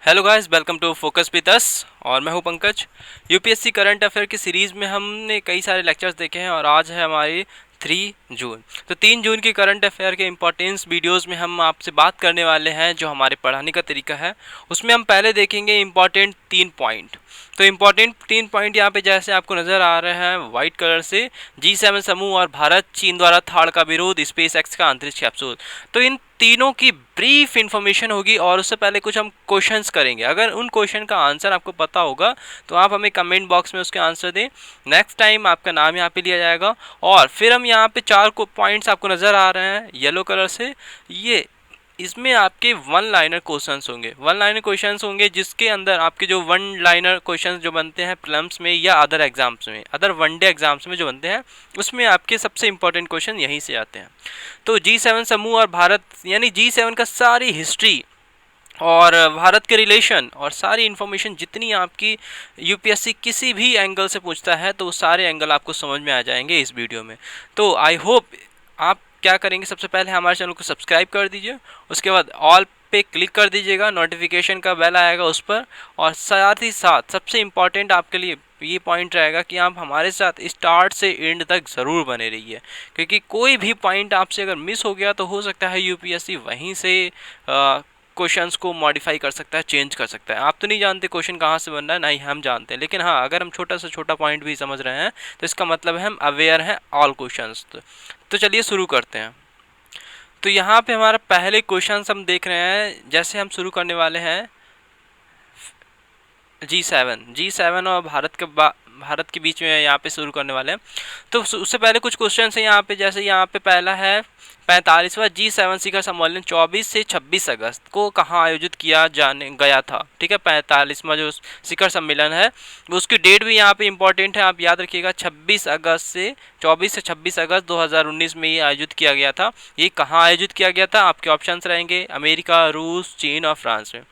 Hello guys, welcome to focus with us. और मैं हूं पंकज। यूपीएससी करंट अफेयर की सीरीज़ में हमने कई सारे लेक्चर्स देखे हैं और आज है हमारी 3 जून। तो 3 जून की करंट अफेयर के इम्पोर्टेंस वीडियोस में हम आपसे बात करने वाले हैं। जो हमारे पढ़ाने का तरीका है उसमें हम पहले देखेंगे इम्पोर्टेंट 3 पॉइंट। तो इम्पोर्टेंट 3 पॉइंट यहाँ पे जैसे आपको नज़र आ रहे हैं वाइट कलर से, G7 समूह और भारत चीन द्वारा थाड़ का विरोध, स्पेस एक्स का अंतरिक्ष कैप्सूल। तो इन तीनों की ब्रीफ इंफॉर्मेशन होगी और उससे पहले कुछ हम क्वेश्चंस करेंगे। अगर उन क्वेश्चन का आंसर आपको पता होगा तो आप हमें कमेंट बॉक्स में उसके आंसर दें। नेक्स्ट टाइम आपका नाम यहाँ पे लिया जाएगा। और फिर हम यहाँ पे 4 पॉइंट्स आपको नज़र आ रहे हैं येलो कलर से, ये इसमें आपके वन लाइनर क्वेश्चंस होंगे। वन लाइनर क्वेश्चंस होंगे जिसके अंदर आपके जो वन लाइनर क्वेश्चंस जो बनते हैं प्रीलिम्स में या अदर एग्जाम्स में, अदर वनडे एग्जाम्स में जो बनते हैं, उसमें आपके सबसे इंपॉर्टेंट क्वेश्चन यहीं से आते हैं। तो G7 समूह और भारत यानी G7 का सारी हिस्ट्री और भारत के रिलेशन और सारी इन्फॉर्मेशन जितनी आपकी यूपीएससी किसी भी एंगल से पूछता है तो वो सारे एंगल आपको समझ में आ जाएंगे इस वीडियो में। तो आई होप आप क्या करेंगे, सबसे पहले हमारे चैनल को सब्सक्राइब कर दीजिए, उसके बाद ऑल पे क्लिक कर दीजिएगा, नोटिफिकेशन का बेल आएगा उस पर। और साथ ही साथ सबसे इम्पॉर्टेंट आपके लिए ये पॉइंट रहेगा कि आप हमारे साथ स्टार्ट से एंड तक ज़रूर बने रहिए, क्योंकि कोई भी पॉइंट आपसे अगर मिस हो गया तो हो सकता है यूपीएससी वहीं से क्वेश्चंस को मॉडिफाई कर सकता है, चेंज कर सकता है। आप तो नहीं जानते क्वेश्चन कहाँ से बन रहा है, नहीं हम जानते हैं, लेकिन हाँ अगर हम छोटा से छोटा पॉइंट भी समझ रहे हैं तो इसका मतलब है हम अवेयर हैं ऑल क्वेश्चंस। तो चलिए शुरू करते हैं। तो यहाँ पे हमारा पहले क्वेश्चन हम देख रहे हैं, जैसे हम शुरू करने वाले हैं जी सेवन और भारत के बीच में यहाँ पे शुरू करने वाले हैं। तो उससे पहले कुछ क्वेश्चन हैं यहाँ पे, जैसे यहाँ पे पहला है 45वां G7 शिखर सम्मेलन 24 से 26 अगस्त को कहाँ आयोजित किया जाने गया था। ठीक है, 45वां जो शिखर सम्मेलन है उसकी डेट भी यहाँ पे इंपॉर्टेंट है, आप याद रखिएगा। 24 से 26 अगस्त 2019 में ये आयोजित किया गया था। ये कहाँ आयोजित किया गया था, आपके ऑप्शंस रहेंगे अमेरिका, रूस, चीन और फ्रांस में।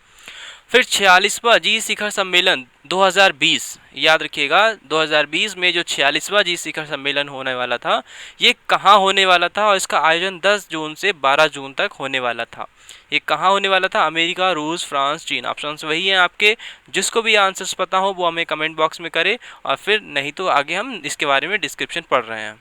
फिर 46वां जी शिखर सम्मेलन 2020, याद रखिएगा 2020 में जो 46वां जी शिखर सम्मेलन होने वाला था ये कहाँ होने वाला था, और इसका आयोजन 10 जून से 12 जून तक होने वाला था। ये कहाँ होने वाला था, अमेरिका, रूस, फ्रांस, चीन। ऑप्शंस वही हैं आपके। जिसको भी आंसर्स पता हो वो हमें कमेंट बॉक्स में करे, और फिर नहीं तो आगे हम इसके बारे में डिस्क्रिप्शन पढ़ रहे हैं।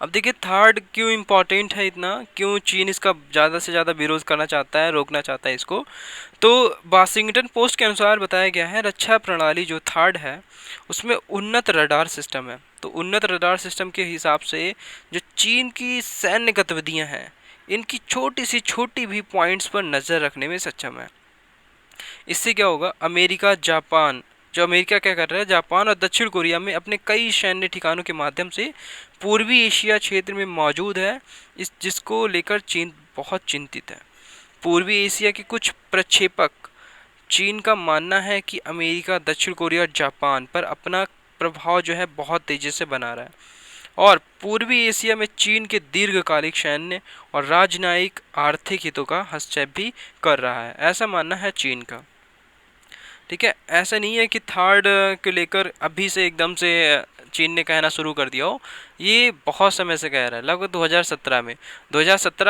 अब देखिए थर्ड क्यों इम्पोर्टेंट है इतना, क्यों चीन इसका ज़्यादा से ज़्यादा विरोध करना चाहता है, रोकना चाहता है इसको। तो वाशिंगटन पोस्ट के अनुसार बताया गया है रक्षा प्रणाली जो थर्ड है उसमें उन्नत रडार सिस्टम है। तो उन्नत रडार सिस्टम के हिसाब से जो चीन की सैन्य गतिविधियां हैं इनकी छोटी सी छोटी भी पॉइंट्स पर नज़र रखने में सक्षम है। इससे क्या होगा, अमेरिका जापान, जो अमेरिका क्या कर रहा है, जापान और दक्षिण कोरिया में अपने कई सैन्य ठिकानों के माध्यम से पूर्वी एशिया क्षेत्र में मौजूद है, इस जिसको लेकर चीन बहुत चिंतित है। पूर्वी एशिया के कुछ प्रक्षेपक चीन का मानना है कि अमेरिका, दक्षिण कोरिया और जापान पर अपना प्रभाव जो है बहुत तेजी से बना रहा है और पूर्वी एशिया में चीन के दीर्घकालिक सैन्य और राजनयिक आर्थिक हितों का हस्तक्षेप भी कर रहा है, ऐसा मानना है चीन का। ठीक है, ऐसा नहीं है कि थर्ड को लेकर अभी से एकदम से चीन ने कहना शुरू कर दिया हो, ये बहुत समय से कह रहा है, लगभग 2017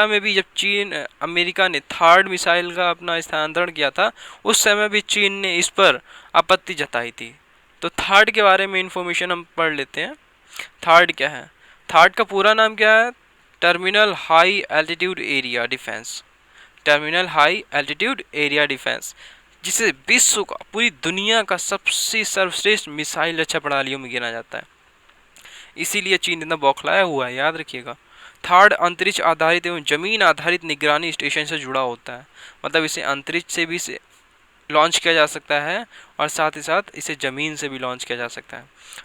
में भी जब चीन अमेरिका ने थर्ड मिसाइल का अपना स्थानांतरण किया था उस समय भी चीन ने इस पर आपत्ति जताई थी। तो थर्ड के बारे में इंफॉर्मेशन हम पढ़ लेते हैं। थर्ड क्या है, थर्ड का पूरा नाम क्या है, terminal high altitude area defence, terminal high altitude area defence, जिसे विश्व का, पूरी दुनिया का सबसे सर्वश्रेष्ठ मिसाइल रक्षा प्रणालियों में गिना जाता है। इसीलिए चीन इतना बौखलाया हुआ है, याद रखिएगा। थर्ड अंतरिक्ष आधारित एवं जमीन आधारित निगरानी स्टेशन से जुड़ा होता है, मतलब इसे अंतरिक्ष से भी लॉन्च किया जा सकता है और साथ ही साथ इसे ज़मीन से भी लॉन्च किया जा सकता है।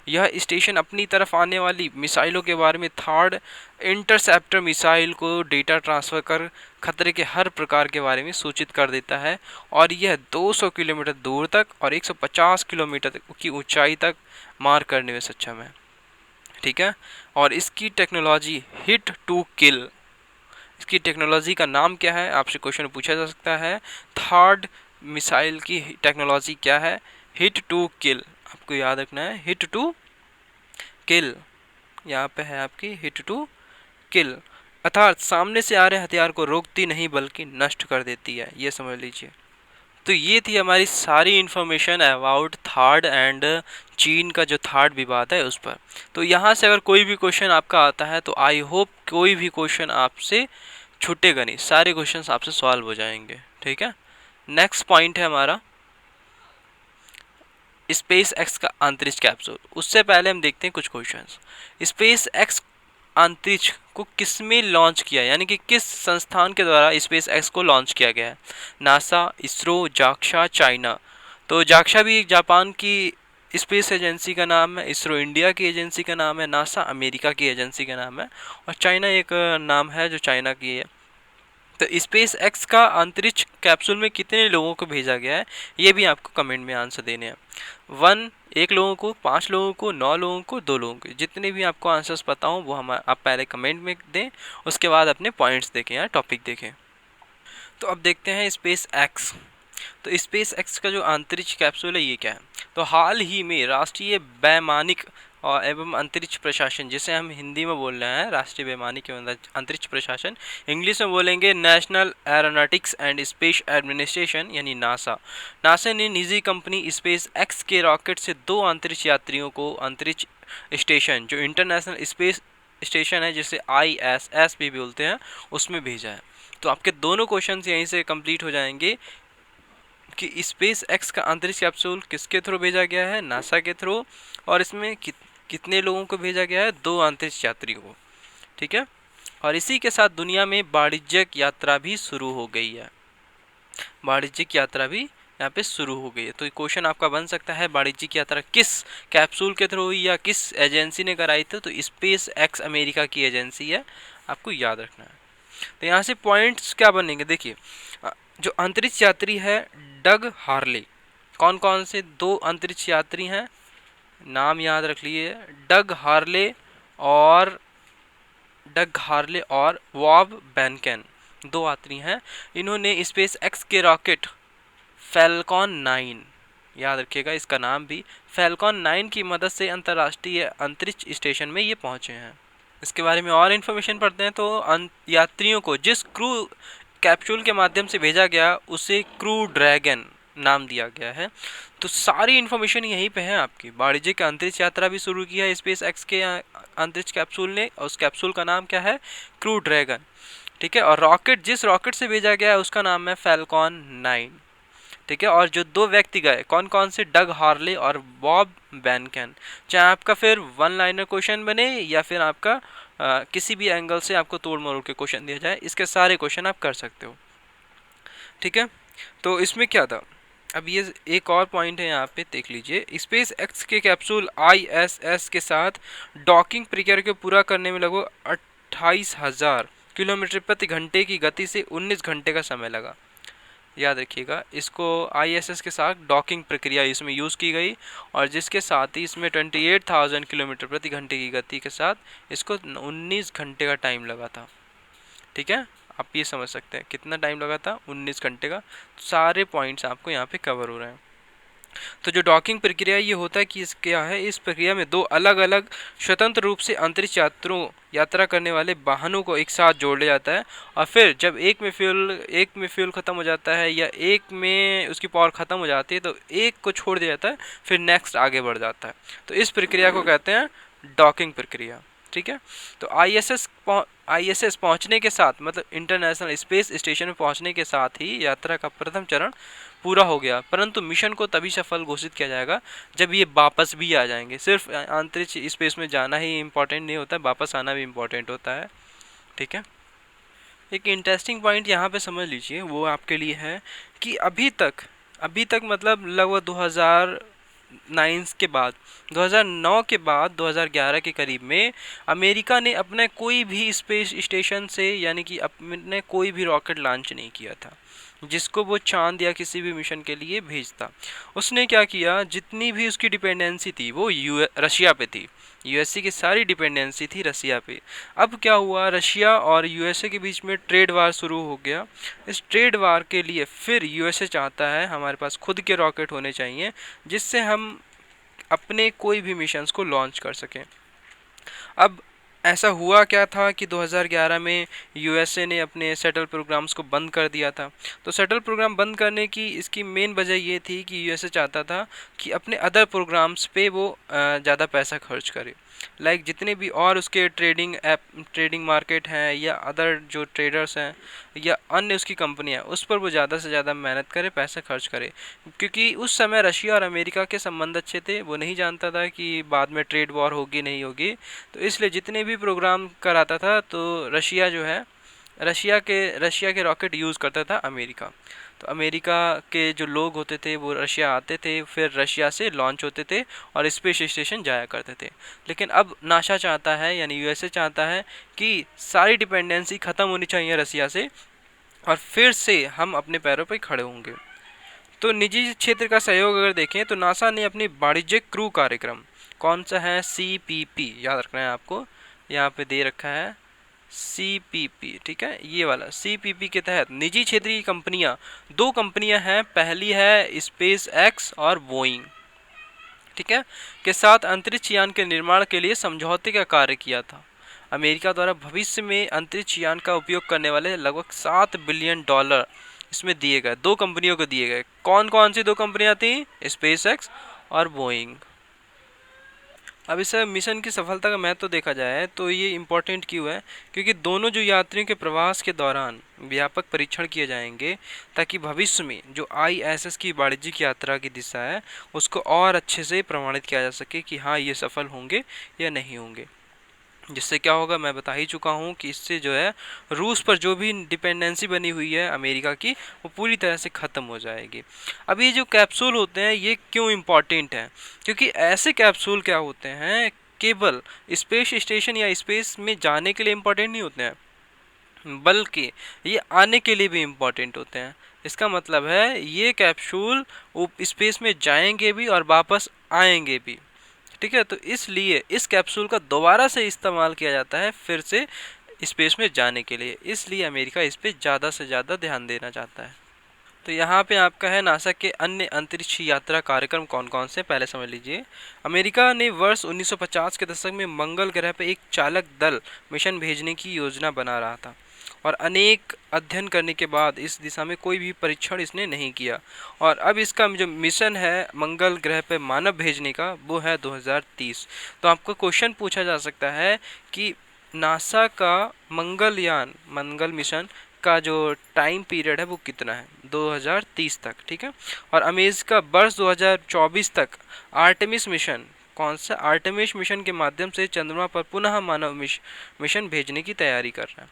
यह स्टेशन अपनी तरफ आने वाली मिसाइलों के बारे में थर्ड इंटरसेप्टर मिसाइल को डेटा ट्रांसफ़र कर खतरे के हर प्रकार के बारे में सूचित कर देता है और यह 200 किलोमीटर दूर तक और 150 किलोमीटर की ऊंचाई तक मार करने में सक्षम है। ठीक है, और इसकी टेक्नोलॉजी हिट टू किल, इसकी टेक्नोलॉजी का नाम क्या है, आपसे क्वेश्चन पूछा जा सकता है। थर्ड मिसाइल की टेक्नोलॉजी क्या है, हिट टू किल, आपको याद रखना है, हिट टू किल, यहाँ पे है आपकी हिट टू किल, अर्थात सामने से आ रहे हथियार को रोकती नहीं बल्कि नष्ट कर देती है, ये समझ लीजिए। तो ये थी हमारी सारी इन्फॉर्मेशन अबाउट थर्ड एंड चीन का जो थर्ड विवाद है उस पर। तो यहाँ से अगर कोई भी क्वेश्चन आपका आता है तो आई होप कोई भी क्वेश्चन आपसे छूटेगा नहीं, सारे क्वेश्चंस आपसे सॉल्व हो जाएंगे। ठीक है, नेक्स्ट पॉइंट है हमारा स्पेस एक्स का अंतरिक्ष कैप्सूल। उससे पहले हम देखते हैं कुछ क्वेश्चंस। स्पेस एक्स अंतरिक्ष को किसमें लॉन्च किया, यानी कि किस संस्थान के द्वारा स्पेस एक्स को लॉन्च किया गया है, नासा, इसरो, जाक्सा, चाइना। तो जाक्सा भी जापान की स्पेस एजेंसी का नाम है, इसरो इंडिया की एजेंसी का नाम है, नासा अमेरिका की एजेंसी का नाम है और चाइना एक नाम है जो चाइना की है। तो स्पेस एक्स का अंतरिक्ष कैप्सूल में कितने लोगों को भेजा गया है, ये भी आपको कमेंट में आंसर देने हैं। 1 1 लोगों को, 5 लोगों को, 9 लोगों को, 2 लोगों को, जितने भी आपको आंसर्स पता हो वो आप पहले कमेंट में दें, उसके बाद अपने पॉइंट्स देखें या टॉपिक देखें। तो अब देखते हैं स्पेस एक्स। तो स्पेस एक्स का जो अंतरिक्ष कैप्सूल है ये क्या है, तो हाल ही में राष्ट्रीय वैमानिक और एवं अंतरिक्ष प्रशासन, जिसे हम हिंदी में बोल रहे हैं राष्ट्रीय वैमानिक एवं अंतरिक्ष प्रशासन, इंग्लिश में बोलेंगे national aeronautics and space administration यानी नासा। नासा ने निजी कंपनी स्पेस एक्स के रॉकेट से 2 अंतरिक्ष यात्रियों को अंतरिक्ष स्टेशन, जो इंटरनेशनल स्पेस स्टेशन है जिसे ISS भी बोलते हैं, उसमें भेजा है। तो आपके दोनों क्वेश्चन यहीं से कंप्लीट हो जाएंगे कि स्पेस एक्स का अंतरिक्ष कैप्सूल किसके थ्रू भेजा गया है, नासा के थ्रू, और इसमें कितने लोगों को भेजा गया है, 2 अंतरिक्ष यात्रियों को। ठीक है, और इसी के साथ दुनिया में वाणिज्यिक यात्रा भी शुरू हो गई है, वाणिज्यिक यात्रा भी यहाँ पे शुरू हो गई है। तो क्वेश्चन आपका बन सकता है वाणिज्यिक यात्रा किस कैप्सूल के थ्रू हुई या किस एजेंसी ने कराई थी, तो स्पेस एक्स अमेरिका की एजेंसी है, आपको याद रखना है। तो यहाँ से पॉइंट्स क्या बनेंगे, देखिए जो अंतरिक्ष यात्री है डग हार्ले, कौन कौन से 2 अंतरिक्ष यात्री हैं, नाम याद रख लिए, डग हार्ले और वॉब बैनकेन, 2 यात्री हैं। इन्होंने स्पेस एक्स के रॉकेट फैल्कॉन 9, याद रखिएगा इसका नाम भी, फैल्कॉन 9 की मदद से अंतर्राष्ट्रीय अंतरिक्ष स्टेशन में ये पहुंचे हैं। इसके बारे में और इन्फॉर्मेशन पढ़ते हैं। तो यात्रियों को जिस क्रू कैप्सूल के माध्यम से भेजा गया उसे क्रू ड्रैगन नाम दिया गया है। तो सारी इन्फॉर्मेशन यहीं पे है आपकी। वाणिज्यिक अंतरिक्ष यात्रा भी शुरू की है स्पेस एक्स के अंतरिक्ष कैप्सूल ने, और उस कैप्सूल का नाम क्या है, क्रू ड्रैगन। ठीक है, और रॉकेट, जिस रॉकेट से भेजा गया है उसका नाम है फैल्कॉन 9। ठीक है, और जो दो व्यक्ति गए कौन कौन से, डग हार्ले और बॉब बैनकन। चाहे आपका फिर वन लाइनर क्वेश्चन बने या फिर आपका किसी भी एंगल से आपको तोड़ मरोड़ के क्वेश्चन दिया जाए, इसके सारे क्वेश्चन आप कर सकते हो। ठीक है, तो इसमें क्या था, अब ये एक और पॉइंट है यहाँ पे देख लीजिए। स्पेस एक्स के कैप्सूल ISS के साथ डॉकिंग प्रक्रिया को पूरा करने में लगभग 28,000 किलोमीटर प्रति घंटे की गति से 19 घंटे का समय लगा। याद रखिएगा, इसको ISS के साथ डॉकिंग प्रक्रिया इसमें यूज़ की गई, और जिसके साथ ही इसमें 28,000 किलोमीटर प्रति घंटे की गति के साथ इसको 19 घंटे का टाइम लगा था। ठीक है, आप ये समझ सकते हैं कितना टाइम लगा था, 19 घंटे का। सारे पॉइंट्स आपको यहाँ पे कवर हो रहे हैं। तो जो डॉकिंग प्रक्रिया ये होता है कि इस क्या है, इस प्रक्रिया में दो अलग अलग स्वतंत्र रूप से अंतरिक्ष यात्रा करने वाले वाहनों को एक साथ जोड़ लिया जाता है, और फिर जब एक में फ्यूल ख़त्म हो जाता है या एक में उसकी पावर ख़त्म हो जाती है तो एक को छोड़ दिया जाता है, फिर नेक्स्ट आगे बढ़ जाता है। तो इस प्रक्रिया को कहते हैं डॉकिंग प्रक्रिया। ठीक है, तो ISS पहुंचने के साथ, मतलब इंटरनेशनल स्पेस स्टेशन में पहुंचने के साथ ही यात्रा का प्रथम चरण पूरा हो गया, परंतु मिशन को तभी सफल घोषित किया जाएगा जब ये वापस भी आ जाएंगे। सिर्फ अंतरिक्ष स्पेस में जाना ही इम्पोर्टेंट नहीं होता, वापस आना भी इम्पोर्टेंट होता है। ठीक है, एक इंटरेस्टिंग पॉइंट यहाँ पे समझ लीजिए, वो आपके लिए है कि अभी तक मतलब लगभग 2009 के बाद 2011 के करीब में अमेरिका ने अपने कोई भी स्पेस स्टेशन से, यानी कि अपने कोई भी रॉकेट लॉन्च नहीं किया था जिसको वो चांद या किसी भी मिशन के लिए भेजता। उसने क्या किया, जितनी भी उसकी डिपेंडेंसी थी वो रशिया पे थी। यूएसए की सारी डिपेंडेंसी थी रशिया पे। अब क्या हुआ, रशिया और यूएसए के बीच में ट्रेड वार शुरू हो गया। इस ट्रेड वार के लिए फिर यूएसए चाहता है हमारे पास खुद के रॉकेट होने चाहिए जिससे हम अपने कोई भी मिशंस को लॉन्च कर सकें। अब ऐसा हुआ क्या था कि 2011 में यूएसए ने अपने शटल प्रोग्राम्स को बंद कर दिया था। तो शटल प्रोग्राम बंद करने की इसकी मेन वजह ये थी कि यूएसए चाहता था कि अपने अदर प्रोग्राम्स पे वो ज़्यादा पैसा खर्च करे। लाइक जितने भी और उसके ट्रेडिंग मार्केट हैं या अदर जो ट्रेडर्स हैं या अन्य उसकी कंपनियां, उस पर वो ज़्यादा से ज़्यादा मेहनत करे, पैसा खर्च करे। क्योंकि उस समय रशिया और अमेरिका के संबंध अच्छे थे, वो नहीं जानता था कि बाद में ट्रेड वॉर होगी नहीं होगी। तो इसलिए जितने भी प्रोग्राम कराता था तो रशिया जो है, रशिया के रॉकेट यूज़ करता था अमेरिका। तो अमेरिका के जो लोग होते थे वो रशिया आते थे, फिर रशिया से लॉन्च होते थे और स्पेस स्टेशन जाया करते थे। लेकिन अब नासा चाहता है, यानी यूएसए चाहता है कि सारी डिपेंडेंसी ख़त्म होनी चाहिए रशिया से, और फिर से हम अपने पैरों पर खड़े होंगे। तो निजी क्षेत्र का सहयोग अगर देखें तो नासा ने अपनी वाणिज्यिक क्रू कार्यक्रम, कौन सा है, CPP, याद रखना है आपको, यहाँ पे दे रखा है CPP। ठीक है, ये वाला CPP के तहत निजी क्षेत्रीय कंपनियां, दो कंपनियां हैं, पहली है स्पेस एक्स और बोइंग, ठीक है, के साथ अंतरिक्ष यान के निर्माण के लिए समझौते का कार्य किया था। अमेरिका द्वारा भविष्य में अंतरिक्ष यान का उपयोग करने वाले लगभग $7 बिलियन इसमें दिए गए, दो कंपनियों को दिए गए। कौन कौन सी दो कंपनियां थी, स्पेस एक्स और बोइंग। अब इस मिशन की सफलता का महत्व देखा जाए तो ये इम्पोर्टेंट क्यों है, क्योंकि दोनों जो यात्रियों के प्रवास के दौरान व्यापक परीक्षण किए जाएंगे ताकि भविष्य में जो ISS की वाणिज्यिक यात्रा की दिशा है उसको और अच्छे से प्रमाणित किया जा सके कि हाँ ये सफल होंगे या नहीं होंगे। जिससे क्या होगा, मैं बता ही चुका हूँ कि इससे जो है रूस पर जो भी डिपेंडेंसी बनी हुई है अमेरिका की वो पूरी तरह से ख़त्म हो जाएगी। अब ये जो कैप्सूल होते हैं ये क्यों इम्पॉर्टेंट हैं, क्योंकि ऐसे कैप्सूल क्या होते हैं केवल स्पेस स्टेशन या स्पेस में जाने के लिए इम्पॉर्टेंट नहीं होते हैं, बल्कि ये आने के लिए भी इम्पॉर्टेंट होते हैं। इसका मतलब है ये कैप्सूल स्पेस में जाएंगे भी और वापस आएंगे भी। ठीक है, तो इसलिए इस कैप्सूल का दोबारा से इस्तेमाल किया जाता है फिर से स्पेस में जाने के लिए, इसलिए अमेरिका इस पर ज़्यादा से ज़्यादा ध्यान देना चाहता है। तो यहाँ पे आपका है नासा के अन्य अंतरिक्ष यात्रा कार्यक्रम कौन कौन से, पहले समझ लीजिए। अमेरिका ने वर्ष 1950 के दशक में मंगल ग्रह पर एक चालक दल मिशन भेजने की योजना बना रहा था। और अनेक अध्ययन करने के बाद इस दिशा में कोई भी परीक्षण इसने नहीं किया। और अब इसका जो मिशन है मंगल ग्रह पे मानव भेजने का, वो है 2030। तो आपको क्वेश्चन पूछा जा सकता है कि नासा का मंगल मिशन का जो टाइम पीरियड है वो कितना है, 2030 तक, ठीक है। और अमेरिका वर्ष 2024 तक आर्टेमिस मिशन, कौन सा आर्टेमिस मिशन के माध्यम से चंद्रमा पर पुनः मानव मिशन भेजने की तैयारी कर रहा है।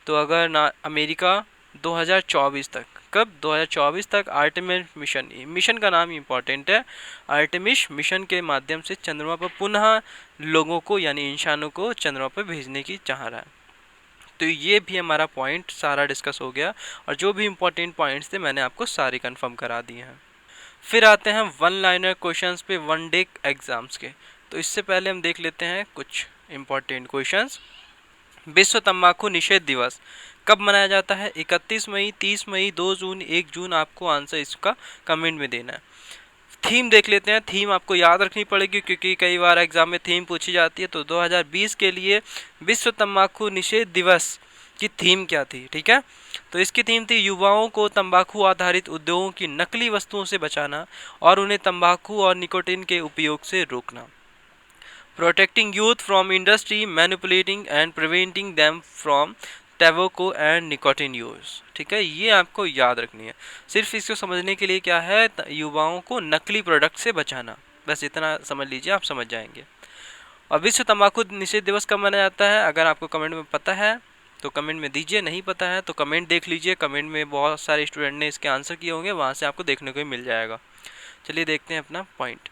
तो अगर ना अमेरिका 2024 तक, कब 2024 तक आर्टेमिस मिशन का नाम इम्पोर्टेंट है, आर्टेमिस मिशन के माध्यम से चंद्रमा पर पुनः लोगों को यानी इंसानों को चंद्रमा पर भेजने की चाह रहा है। तो ये भी हमारा पॉइंट सारा डिस्कस हो गया और जो भी इम्पोर्टेंट पॉइंट्स थे मैंने आपको सारे कंफर्म करा दिए हैं। फिर आते हैं वन लाइनर क्वेश्चंस पे वन डे एग्जाम्स के। तो इससे पहले हम देख लेते हैं कुछ इम्पोर्टेंट क्वेश्चंस। विश्व तंबाकू निषेध दिवस कब मनाया जाता है? 31 मई, 30 मई, 2 जून, 1 जून। आपको आंसर इसका कमेंट में देना है। थीम देख लेते हैं। थीम आपको याद रखनी पड़ेगी क्योंकि कई बार एग्जाम में थीम पूछी जाती है। तो 2020 के लिए विश्व तंबाकू निषेध दिवस की थीम क्या थी? ठीक है, तो इसकी थीम थी युवाओं को तंबाकू आधारित उद्योगों की नकली वस्तुओं से बचाना और उन्हें तंबाकू और निकोटीन के उपयोग से रोकना। Protecting youth from industry manipulating and preventing them from tobacco and nicotine use. ठीक है, ये आपको याद रखनी है। सिर्फ इसको समझने के लिए क्या है, युवाओं को नकली प्रोडक्ट से बचाना, बस इतना समझ लीजिए, आप समझ जाएंगे। और विश्व तंबाकू निषेध दिवस कब मनाया जाता है? अगर आपको कमेंट में पता है तो कमेंट में दीजिए, नहीं पता है तो कमेंट देख लीजिए। कमेंट में बहुत सारे स्टूडेंट ने इसके आंसर किए होंगे, वहाँ से आपको देखने को ही मिल जाएगा। चलिए देखते हैं अपना पॉइंट।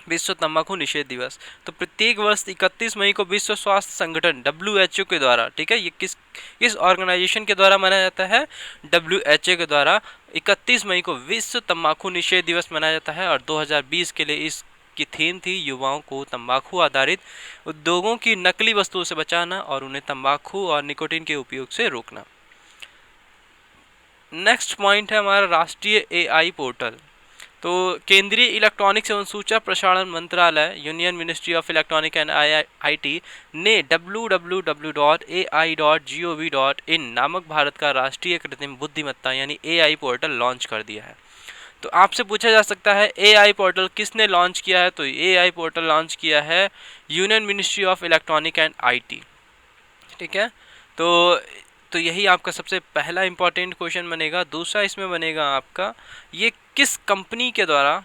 विश्व तंबाकू निषेध दिवस, तो प्रत्येक वर्ष 31 मई को विश्व स्वास्थ्य संगठन WHO के द्वारा, ठीक है, ये किस ऑर्गेनाइजेशन के द्वारा मनाया जाता है? WHO के द्वारा 31 मई को विश्व तंबाकू निषेध दिवस मनाया जाता है। और 2020 के लिए इसकी थीम थी युवाओं को तंबाकू आधारित उद्योगों की नकली वस्तुओं से बचाना और उन्हें तंबाकू और निकोटीन के उपयोग से रोकना। नेक्स्ट पॉइंट है हमारा राष्ट्रीय AI पोर्टल। तो केंद्रीय इलेक्ट्रॉनिक्स एवं सूचना प्रसारण मंत्रालय, union ministry of electronic and IT ने www.ai.gov.in नामक भारत का राष्ट्रीय कृत्रिम बुद्धिमत्ता यानी AI पोर्टल लॉन्च कर दिया है। तो आपसे पूछा जा सकता है AI पोर्टल किसने लॉन्च किया है? तो AI पोर्टल लॉन्च किया है union ministry of electronic and IT। ठीक है, तो यही आपका सबसे पहला इंपॉर्टेंट क्वेश्चन बनेगा। दूसरा इसमें बनेगा आपका, ये किस कंपनी के द्वारा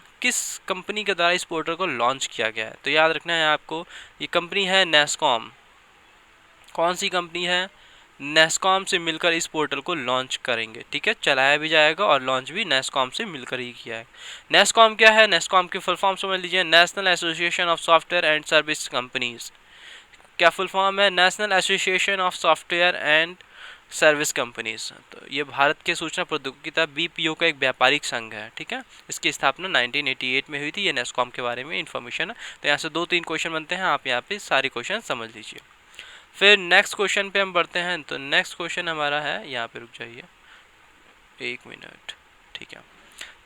इस पोर्टल को लॉन्च किया गया है? तो याद रखना है आपको, ये कंपनी है नेस्कॉम। कौन सी कंपनी है? नेस्कॉम से मिलकर इस पोर्टल को लॉन्च करेंगे। ठीक है, चलाया भी जाएगा और लॉन्च भी नेस्कॉम से मिलकर ही किया है। नेस्कॉम क्या है? नेस्कॉम की फुल फॉर्म समझ लीजिए, national association of software and service companies. क्या फुल फॉर्म है? National association of software and service companies. तो ये भारत के सूचना प्रौद्योगिकी BPO का एक व्यापारिक संघ है। ठीक है, इसकी स्थापना 1988 में हुई थी। ये नेस्कॉम के बारे में इंफॉर्मेशन है। तो यहाँ से 2-3 क्वेश्चन बनते हैं, आप यहाँ पे सारे क्वेश्चन समझ लीजिए। फिर नेक्स्ट क्वेश्चन पे हम बढ़ते हैं। तो नेक्स्ट क्वेश्चन हमारा है, यहाँ पे रुक जाइए 1 मिनट। ठीक है,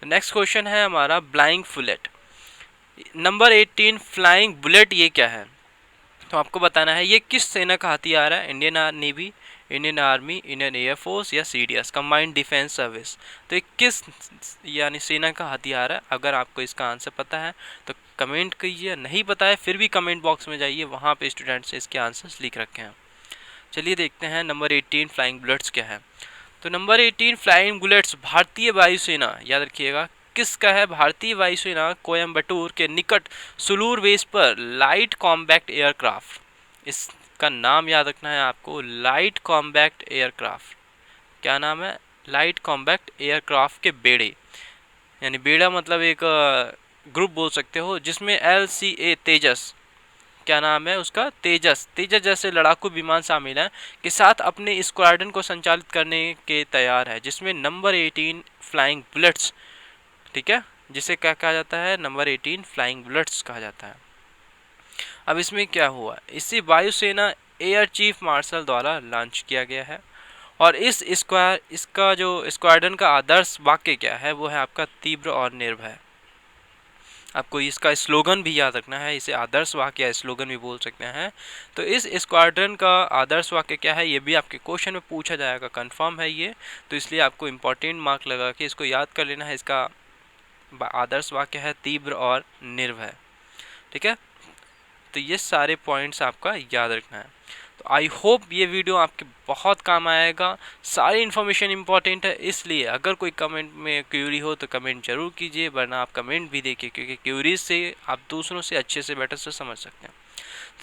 तो नेक्स्ट क्वेश्चन है हमारा flying bullet. Number 18 flying bullet ये क्या है? तो आपको बताना है ये किस सेना का हथियार है? Indian navy, Indian army, Indian air force या CDS कंबाइंड डिफेंस सर्विस। तो ये किस यानी सेना का हथियार है? अगर आपको इसका आंसर पता है तो कमेंट कीजिए, नहीं पता है फिर भी कमेंट बॉक्स में जाइए, वहाँ पे स्टूडेंट्स इसके आंसर्स लिख रखे हैं। चलिए देखते हैं नंबर 18 फ्लाइंग बुलेट्स क्या है। तो नंबर 18 फ्लाइंग बुलेट्स भारतीय वायुसेना, याद रखिएगा किसका है? भारतीय वायुसेना कोयम्बटूर के निकट सुलूर बेस पर लाइट कॉम्बैक्ट एयरक्राफ्ट, इसका नाम याद रखना है आपको, लाइट कॉम्बैक्ट एयरक्राफ्ट। क्या नाम है? लाइट कॉम्बैक्ट एयरक्राफ्ट के बेड़े, यानी बेड़ा मतलब एक ग्रुप बोल सकते हो, जिसमें LCA तेजस, क्या नाम है उसका? तेजस जैसे लड़ाकू विमान शामिल हैं, के साथ अपने स्क्वाड्रन को संचालित करने के तैयार है, जिसमें नंबर 18 फ्लाइंग बुलेट्स, ठीक है, जिसे क्या कहा जाता है? नंबर 18 फ्लाइंग बुलेट्स कहा जाता है। अब इसमें क्या हुआ, इसी वायुसेना एयर चीफ मार्शल द्वारा लॉन्च किया गया है। और इसका जो स्क्वाड्रन का आदर्श वाक्य क्या है? वो है आपका तीव्र और निर्भय। आपको इसका स्लोगन भी याद रखना है, इसे आदर्श वाक्य या स्लोगन भी बोल सकते हैं। तो इस स्क्वाड्रन का आदर्श वाक्य क्या है ये भी आपके क्वेश्चन में पूछा जाएगा, कंफर्म है ये। तो इसलिए आपको इम्पोर्टेंट मार्क लगा के इसको याद कर लेना है। इसका आदर्श वाक्य है तीव्र और निर्भय, ठीक है। तो ये सारे पॉइंट्स आपका याद रखना है। तो आई होप ये वीडियो आपके बहुत काम आएगा। सारी इन्फॉर्मेशन इंपॉर्टेंट है, इसलिए अगर कोई कमेंट में क्यूरी हो तो कमेंट जरूर कीजिए, वरना आप कमेंट भी देखिए, क्योंकि क्यूरीज से आप दूसरों से अच्छे से बेटर से समझ सकते हैं।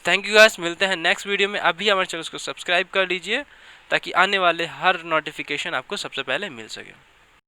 थैंक यू गाइस, मिलते हैं नेक्स्ट वीडियो में। अभी हमारे चैनल को सब्सक्राइब कर लीजिए ताकि आने वाले हर नोटिफिकेशन आपको सबसे पहले मिल सके।